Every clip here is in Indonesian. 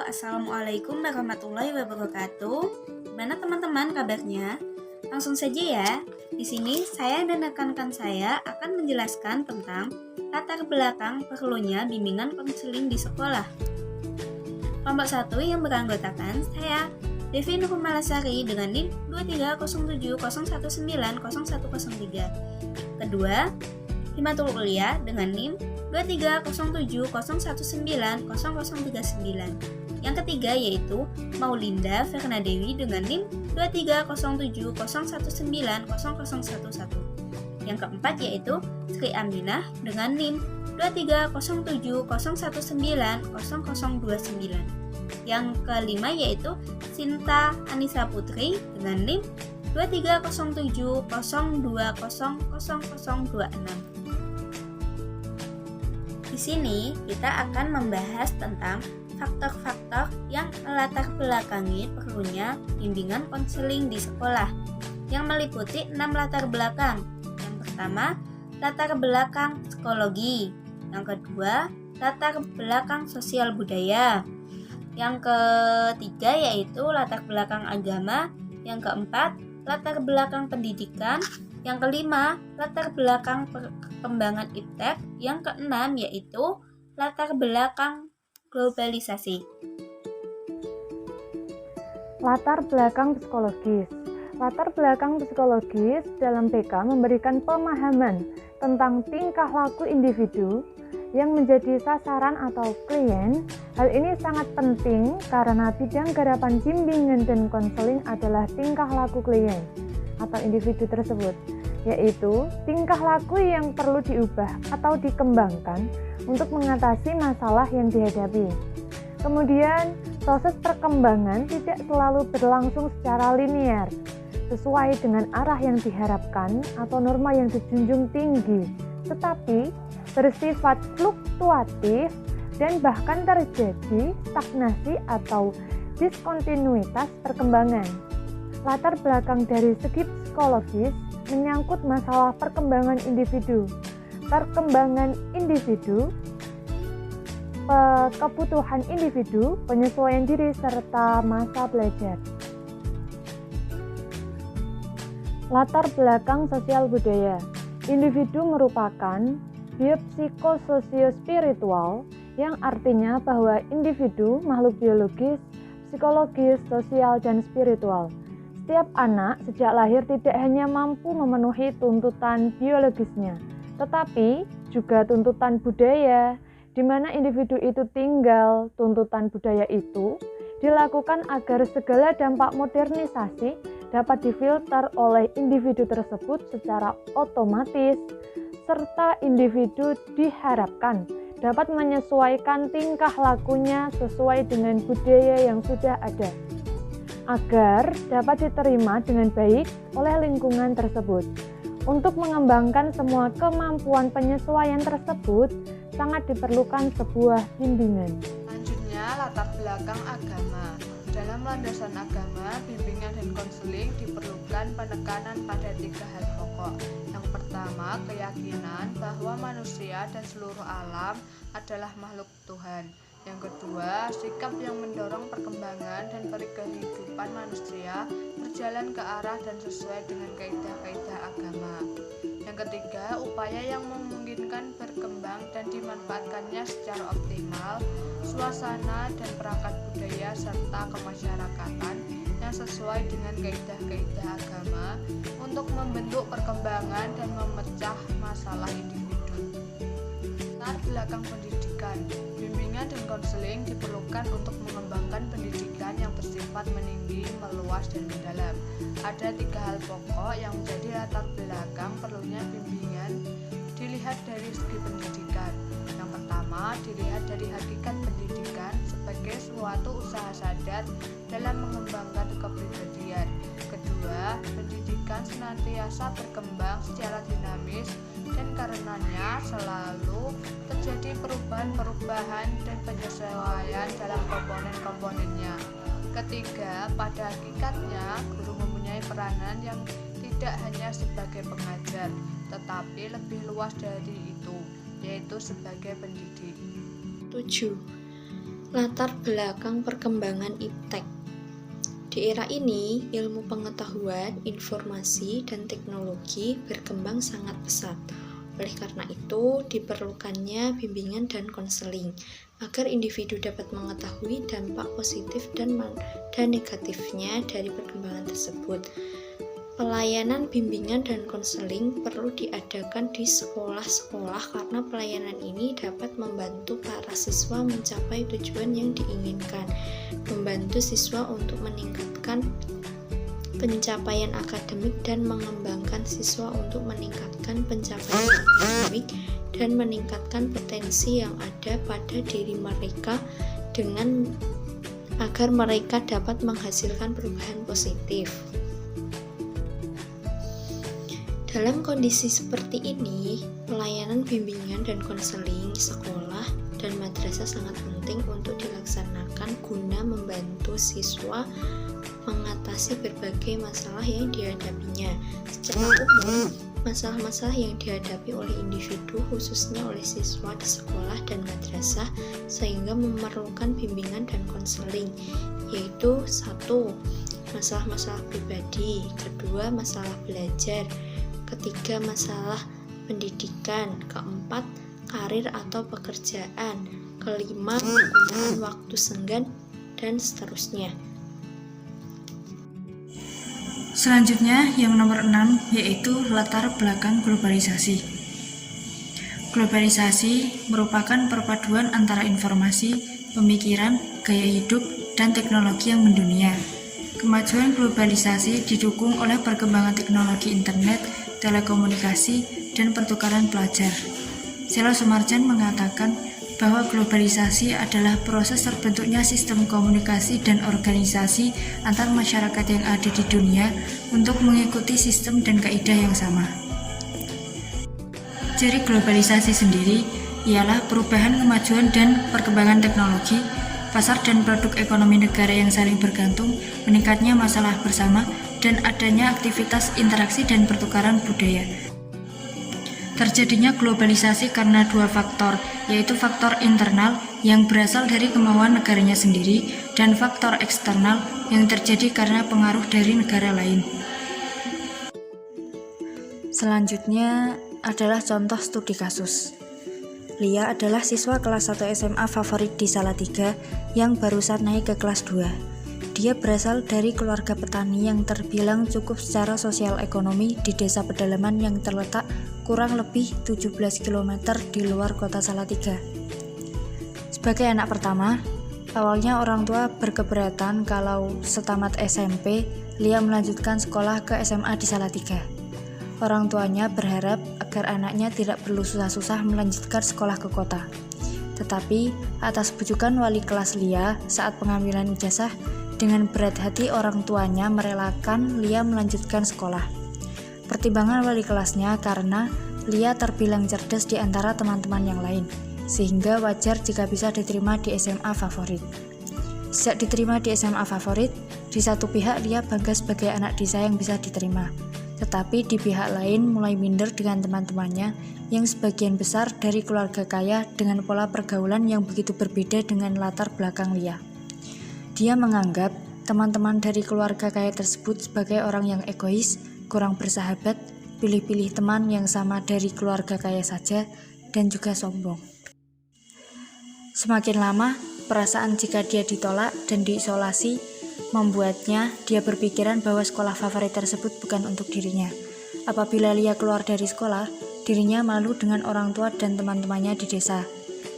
Assalamualaikum warahmatullahi wabarakatuh. Gimana teman-teman kabarnya? Langsung saja ya. Di sini saya dan rekan-rekan saya akan menjelaskan tentang latar belakang perlunya bimbingan konseling di sekolah. Kelompok 1 yang beranggotakan saya, Devi Nurmalasari dengan NIM 230701900103. Kedua, Himatul Ulia dengan NIM 230701900039. Yang ketiga yaitu Maulinda Fernadewi dengan NIM 230701900011. Yang keempat yaitu Sri Aminah dengan NIM 230701900029. Yang kelima yaitu Sinta Anissa Putri dengan NIM 230702000026. Di sini kita akan membahas tentang faktor-faktor yang melatar belakangi perlunya bimbingan konseling di sekolah, yang meliputi 6 latar belakang. Yang pertama, latar belakang psikologi. Yang kedua, latar belakang sosial budaya. Yang ketiga yaitu latar belakang agama. Yang keempat, latar belakang pendidikan. Yang kelima, latar belakang perkembangan iptek. Yang keenam yaitu latar belakang globalisasi. Latar belakang psikologis. Latar belakang psikologis dalam PK memberikan pemahaman tentang tingkah laku individu yang menjadi sasaran atau klien. Hal ini sangat penting karena bidang garapan bimbingan dan konseling adalah tingkah laku klien atau individu tersebut, yaitu tingkah laku yang perlu diubah atau dikembangkan untuk mengatasi masalah yang dihadapi. Kemudian, proses perkembangan tidak selalu berlangsung secara linear, sesuai dengan arah yang diharapkan atau norma yang dijunjung tinggi, tetapi bersifat fluktuatif dan bahkan terjadi stagnasi atau diskontinuitas perkembangan. Latar belakang dari segi psikologis menyangkut masalah perkembangan individu, kebutuhan individu, penyesuaian diri, serta masa belajar. Latar belakang sosial budaya. Individu merupakan biopsikososio-spiritual, yang artinya bahwa individu makhluk biologis, psikologis, sosial, dan spiritual. Setiap anak sejak lahir tidak hanya mampu memenuhi tuntutan biologisnya, tetapi juga tuntutan budaya, di mana individu itu tinggal. Tuntutan budaya itu dilakukan agar segala dampak modernisasi dapat difilter oleh individu tersebut secara otomatis, serta individu diharapkan dapat menyesuaikan tingkah lakunya sesuai dengan budaya yang sudah ada, agar dapat diterima dengan baik oleh lingkungan tersebut. Untuk mengembangkan semua kemampuan penyesuaian tersebut, sangat diperlukan sebuah bimbingan. Selanjutnya, latar belakang agama. Dalam landasan agama, bimbingan dan konseling diperlukan penekanan pada 3 hal pokok. Yang pertama, keyakinan bahwa manusia dan seluruh alam adalah makhluk Tuhan. Yang kedua, sikap yang mendorong perkembangan dan kehidupan manusia berjalan ke arah dan sesuai dengan kaidah-kaidah agama. Yang ketiga, upaya yang memungkinkan berkembang dan dimanfaatkannya secara optimal suasana dan perangkat budaya serta kemasyarakatan yang sesuai dengan kaidah-kaidah agama untuk membentuk perkembangan dan memecah masalah individu. Latar belakang pendidikan. Bimbingan dan konseling diperlukan untuk mengembangkan pendidikan yang bersifat meninggi, meluas, dan mendalam. Ada 3 hal pokok yang menjadi latar belakang perlunya bimbingan dilihat dari segi pendidikan. Yang pertama, dilihat dari hakikat pendidikan sebagai suatu usaha sadar dalam mengembangkan kepribadian. Kedua, pendidikan senantiasa berkembang secara dinamis dan karenanya selalu terjadi perubahan-perubahan dan penyesuaian dalam komponen-komponennya. Ketiga, pada hakikatnya guru mempunyai peranan yang tidak hanya sebagai pengajar, tetapi lebih luas dari itu, yaitu sebagai pendidik. 7. Latar belakang perkembangan iptek. Di era ini, ilmu pengetahuan, informasi, dan teknologi berkembang sangat pesat. Oleh karena itu, diperlukannya bimbingan dan konseling agar individu dapat mengetahui dampak positif dan negatifnya dari perkembangan tersebut. Pelayanan bimbingan dan konseling perlu diadakan di sekolah-sekolah karena pelayanan ini dapat membantu para siswa mencapai tujuan yang diinginkan, membantu siswa untuk meningkatkan pencapaian akademik dan mengembangkan siswa untuk meningkatkan pencapaian akademik dan meningkatkan potensi yang ada pada diri mereka agar mereka dapat menghasilkan perubahan positif. Dalam kondisi seperti ini, pelayanan bimbingan dan konseling sekolah dan madrasah sangat penting untuk dilaksanakan guna membantu siswa mengatasi berbagai masalah yang dihadapinya. Secara umum, masalah-masalah yang dihadapi oleh individu, khususnya oleh siswa di sekolah dan madrasah, sehingga memerlukan bimbingan dan konseling, yaitu 1. Masalah-masalah pribadi, 2. Masalah belajar, 3. Masalah pendidikan, 4. Karir atau pekerjaan, 5. Penggunaan waktu senggang, dan seterusnya. Selanjutnya yang nomor 6 yaitu latar belakang globalisasi. Globalisasi merupakan perpaduan antara informasi, pemikiran, gaya hidup, dan teknologi yang mendunia. Kemajuan globalisasi didukung oleh perkembangan teknologi internet, telekomunikasi, dan pertukaran pelajar. Sela Sumarjan mengatakan bahwa globalisasi adalah proses terbentuknya sistem komunikasi dan organisasi antar masyarakat yang ada di dunia untuk mengikuti sistem dan kaidah yang sama. Ciri globalisasi sendiri ialah perubahan, kemajuan, dan perkembangan teknologi, pasar dan produk ekonomi negara yang saling bergantung, meningkatnya masalah bersama, dan adanya aktivitas interaksi dan pertukaran budaya. Terjadinya globalisasi karena 2 faktor, yaitu faktor internal yang berasal dari kemauan negaranya sendiri dan faktor eksternal yang terjadi karena pengaruh dari negara lain. Selanjutnya adalah contoh studi kasus. Lia adalah siswa kelas 1 SMA favorit di Salatiga yang barusan naik ke kelas 2. Dia berasal dari keluarga petani yang terbilang cukup secara sosial ekonomi di desa pedalaman yang terletak kurang lebih 17 km di luar kota Salatiga. Sebagai anak pertama, awalnya orang tua berkeberatan kalau setamat SMP, Lia melanjutkan sekolah ke SMA di Salatiga. Orang tuanya berharap agar anaknya tidak perlu susah-susah melanjutkan sekolah ke kota. Tetapi, atas bujukan wali kelas Lia saat pengambilan ijazah, dengan berat hati orang tuanya merelakan Lia melanjutkan sekolah. Pertimbangan wali kelasnya karena Lia terbilang cerdas di antara teman-teman yang lain, sehingga wajar jika bisa diterima di SMA favorit. Sejak diterima di SMA favorit, di satu pihak Lia bangga sebagai anak desa yang bisa diterima. Tetapi di pihak lain mulai minder dengan teman-temannya yang sebagian besar dari keluarga kaya dengan pola pergaulan yang begitu berbeda dengan latar belakang Lia. Dia menganggap teman-teman dari keluarga kaya tersebut sebagai orang yang egois, kurang bersahabat, pilih-pilih teman yang sama dari keluarga kaya saja, dan juga sombong. Semakin lama, perasaan jika dia ditolak dan diisolasi membuatnya dia berpikiran bahwa sekolah favorit tersebut bukan untuk dirinya. Apabila Lia keluar dari sekolah, dirinya malu dengan orang tua dan teman-temannya di desa.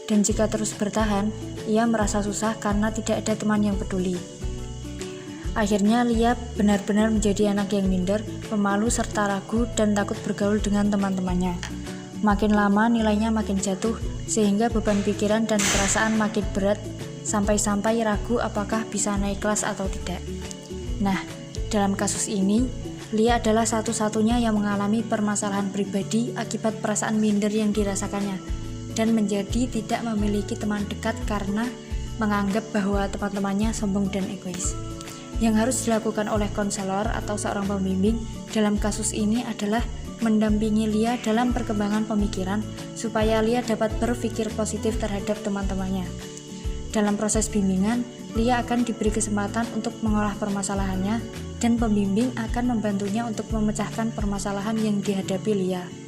Dan jika terus bertahan, ia merasa susah karena tidak ada teman yang peduli. Akhirnya Lia benar-benar menjadi anak yang minder, pemalu serta ragu dan takut bergaul dengan teman-temannya. Makin lama nilainya makin jatuh, sehingga beban pikiran dan perasaan makin berat, sampai-sampai ragu apakah bisa naik kelas atau tidak. Nah, dalam kasus ini, Lia adalah satu-satunya yang mengalami permasalahan pribadi akibat perasaan minder yang dirasakannya, dan menjadi tidak memiliki teman dekat karena menganggap bahwa teman-temannya sombong dan egois. Yang harus dilakukan oleh konselor atau seorang pembimbing dalam kasus ini adalah mendampingi Lia dalam perkembangan pemikiran supaya Lia dapat berpikir positif terhadap teman-temannya. Dalam proses bimbingan, Lia akan diberi kesempatan untuk mengolah permasalahannya dan pembimbing akan membantunya untuk memecahkan permasalahan yang dihadapi Lia.